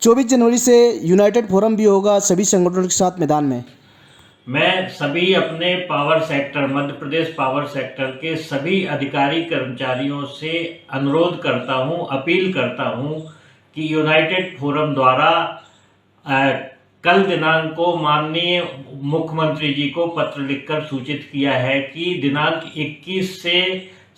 24 जनवरी से United forum भी होगा सभी संगठनों के साथ मैदान में। मैं सभी अपने power sector, Madhya Pradesh power sector के सभी अधिकारी कर्मचारियों से अनुरोध करता हूं, अपील करता हूं कि यूनाइटेड फोरम द्वारा कल दिनांक को माननीय मुख्यमंत्री जी को पत्र लिखकर सूचित किया है कि दिनांक 21 से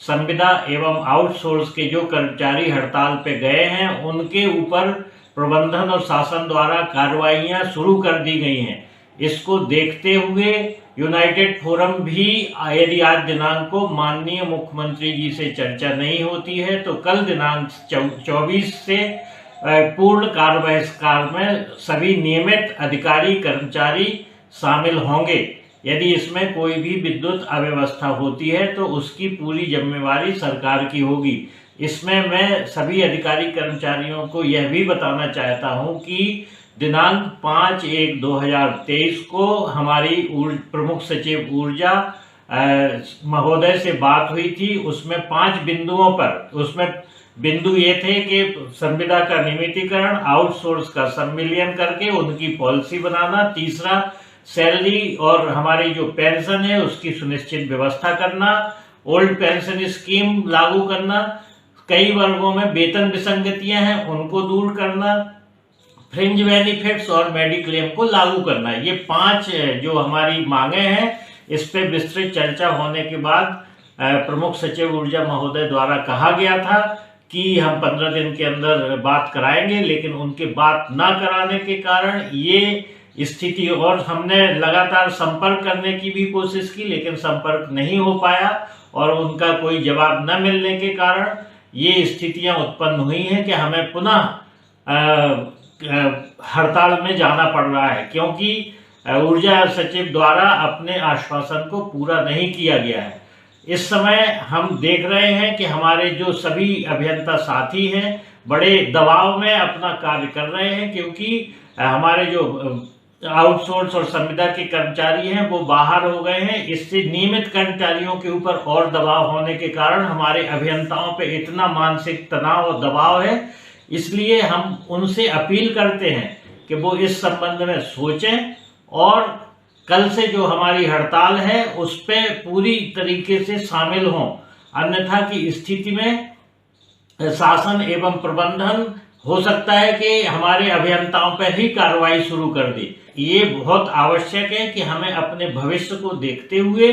संविदा एवं आउटसोर्स के जो कर्मचारी हड़ताल पे गए हैं उनके ऊपर प्रबंधन और शासन द्वारा कार्रवाइयां शुरू कर दी गई हैं। इसको देखते हुए यूनाइटेड फोरम भी यदि आज दिनांक को माननीय मुख्यमंत्री जी से चर्चा नहीं होती है तो कल दिनांक 24 से पूर्ण कार्य बहिष्कार में सभी नियमित अधिकारी कर्मचारी शामिल होंगे। यदि इसमें कोई भी विद्युत अव्यवस्था होती है तो उसकी पूरी जिम्मेवारी सरकार की होगी। इसमें मैं सभी अधिकारी कर्मचारियों को यह भी बताना चाहता हूं कि दिनांक 5/1/2023 को हमारी प्रमुख सचिव ऊर्जा महोदय से बात हुई थी। उसमें 5 बिंदुओं पर, उसमें बिंदु ये थे कि संविदा का नियमितीकरण, आउटसोर्स का सम्मिलियन करके उनकी पॉलिसी बनाना, तीसरा सैलरी और हमारी जो पेंशन है उसकी सुनिश्चित व्यवस्था करना, ओल्ड पेंशन स्कीम लागू करना, कई वर्गों में वेतन विसंगतियां हैं उनको दूर करना, फ्रिंज बेनिफिट्स और मेडिक्लेम को लागू करना। ये 5 जो हमारी मांगे हैं इस पे विस्तृत चर्चा होने के बाद प्रमुख सचिव ऊर्जा महोदय द्वारा कहा गया था कि हम 15 दिन के अंदर बात कराएंगे, लेकिन उनके बात ना कराने के कारण ये स्थिति, और हमने लगातार संपर्क करने की भी कोशिश की लेकिन संपर्क नहीं हो पाया और उनका कोई जवाब न मिलने के कारण ये स्थितियां उत्पन्न हुई हैं कि हमें पुनः हड़ताल में जाना पड़ रहा है, क्योंकि ऊर्जा सचिव द्वारा अपने आश्वासन को पूरा नहीं किया गया है। इस समय हम देख रहे हैं कि हमारे जो सभी अभियंता साथी हैं बड़े दबाव में अपना कार्य कर रहे हैं, क्योंकि हमारे जो आउटसोर्स और संविदा के कर्मचारी हैं वो बाहर हो गए हैं। इससे नियमित कर्मचारियों के ऊपर और दबाव होने के कारण हमारे अभियंताओं पे इतना मानसिक तनाव और दबाव है। इसलिए हम उनसे अपील करते हैं कि वो इस संबंध में सोचें और कल से जो हमारी हड़ताल है उस पे पूरी तरीके से शामिल हों, अन्यथा की स्थिति में शासन एवं प्रबंधन हो सकता है कि हमारे अभियंताओं पर ही कार्रवाई शुरू कर दे। ये बहुत आवश्यक है कि हमें अपने भविष्य को देखते हुए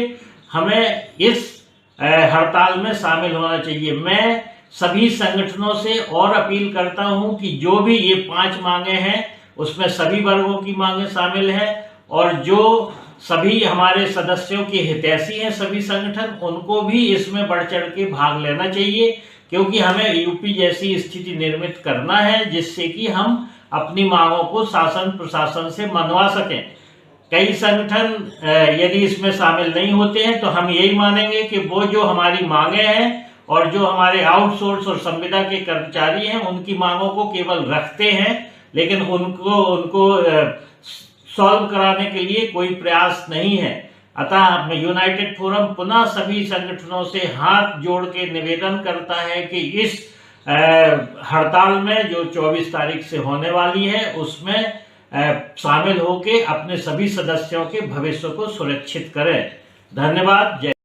हमें इस हड़ताल में शामिल होना चाहिए। मैं सभी संगठनों से और अपील करता हूं कि जो भी ये 5 मांगे हैं उसमें सभी वर्गों की मांगे शामिल हैं और जो सभी हमारे सदस्यों के हितैषी हैं सभी संगठन, उनको भी इसमें बढ़ चढ़ के भाग लेना चाहिए, क्योंकि हमें यूपी जैसी स्थिति निर्मित करना है जिससे कि हम अपनी मांगों को शासन प्रशासन से मनवा सकें। कई संगठन यदि इसमें शामिल नहीं होते हैं तो हम यही मानेंगे कि वो जो हमारी मांगे हैं और जो हमारे आउटसोर्स और संविदा के कर्मचारी हैं उनकी मांगों को केवल रखते हैं, लेकिन उनको सॉल्व कराने के लिए कोई प्रयास नहीं है। अतः यूनाइटेड फोरम पुनः सभी संगठनों से हाथ जोड़ के निवेदन करता है कि इस हड़ताल में जो 24 तारीख से होने वाली है उसमें शामिल होकर अपने सभी सदस्यों के भविष्य को सुरक्षित करें। धन्यवाद। जय